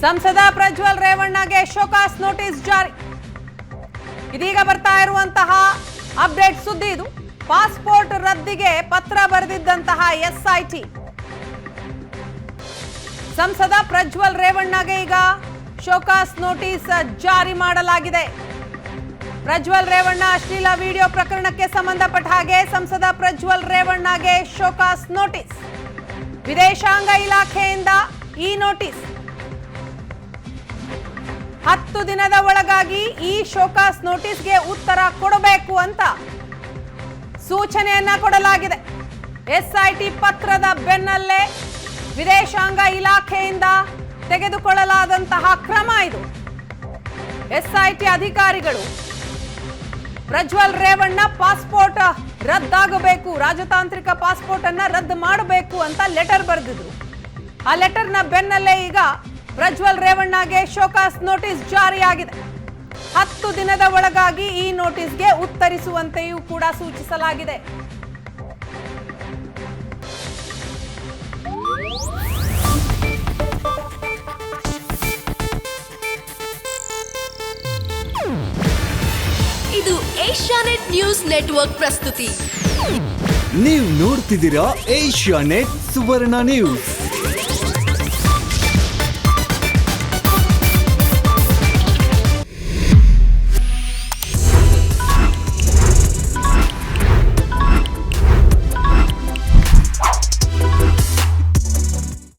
ಸಂಸದ Prajwal ರೇವಣ್ಣಗೆ show cause notice ಜಾರಿ. ಇದೀಗ ಬರ್ತಾ ಇರುವಂತಹ ಅಪ್ಡೇಟ್ ಸುದ್ದಿ ಇದು. ಪಾಸ್ಪೋರ್ಟ್ ರದ್ದಿಗೆ ಪತ್ರ ಬರೆದಿದ್ದಂತಹ ಎಸ್ಐಟಿ ಸಂಸದ ಪ್ರಜ್ವಲ್ ರೇವಣ್ಣಗೆ ಈಗ ಶೋಕಾಸ್ ನೋಟಿಸ್ ಜಾರಿ ಮಾಡಲಾಗಿದೆ. ಪ್ರಜ್ವಲ್ ರೇವಣ್ಣ ಅಶ್ಲೀಲ ವಿಡಿಯೋ ಪ್ರಕರಣಕ್ಕೆ ಸಂಬಂಧಪಟ್ಟ ಹಾಗೆ ಸಂಸದ ಪ್ರಜ್ವಲ್ ರೇವಣ್ಣಗೆ ಶೋಕಾಸ್ ನೋಟಿಸ್. ವಿದೇಶಾಂಗ ಇಲಾಖೆಯಿಂದ ಈ ನೋಟಿಸ್ 10 ದಿನದ ಒಳಗಾಗಿ ಈ ಶೋಕಾಸ್ ನೋಟಿಸ್ಗೆ ಉತ್ತರ ಕೊಡಬೇಕು ಅಂತ ಸೂಚನೆಯನ್ನ ಕೊಡಲಾಗಿದೆ. ಎಸ್ಐಟಿ ಪತ್ರದ ಬೆನ್ನಲ್ಲೇ ವಿದೇಶಾಂಗ ಇಲಾಖೆಯಿಂದ ತೆಗೆದುಕೊಳ್ಳಲಾದಂತಹ ಕ್ರಮ ಇದು. ಎಸ್ಐಟಿ ಅಧಿಕಾರಿಗಳು ಪ್ರಜ್ವಲ್ ರೇವಣ್ಣ ಪಾಸ್ಪೋರ್ಟ್ ರದ್ದಾಗಬೇಕು, ರಾಜತಾಂತ್ರಿಕ ಪಾಸ್ಪೋರ್ಟ್ ಅನ್ನ ರದ್ದು ಮಾಡಬೇಕು ಅಂತ ಲೆಟರ್ ಬರೆದಿದ್ರು. ಆ ಲೆಟರ್ನ ಬೆನ್ನಲ್ಲೇ ಈಗ ಪ್ರಜ್ವಲ್ ರೇವಣ್ಣಗೆ ಶೋಕಾಸ್ ನೋಟಿಸ್ ಜಾರಿಯಾಗಿದೆ. 10 ದಿನದ ಒಳಗಾಗಿ ಈ ನೋಟಿಸ್ಗೆ ಉತ್ತರಿಸುವಂತೆಯೂ ಕೂಡ ಸೂಚಿಸಲಾಗಿದೆ. ಇದು ಏಷ್ಯಾನೆಟ್ ನ್ಯೂಸ್ ನೆಟ್ವರ್ಕ್ ಪ್ರಸ್ತುತಿ. ನೀವು ನೋಡ್ತಿದ್ದೀರಾ ಏಷ್ಯಾನೆಟ್ ಸುವರ್ಣ ನ್ಯೂಸ್.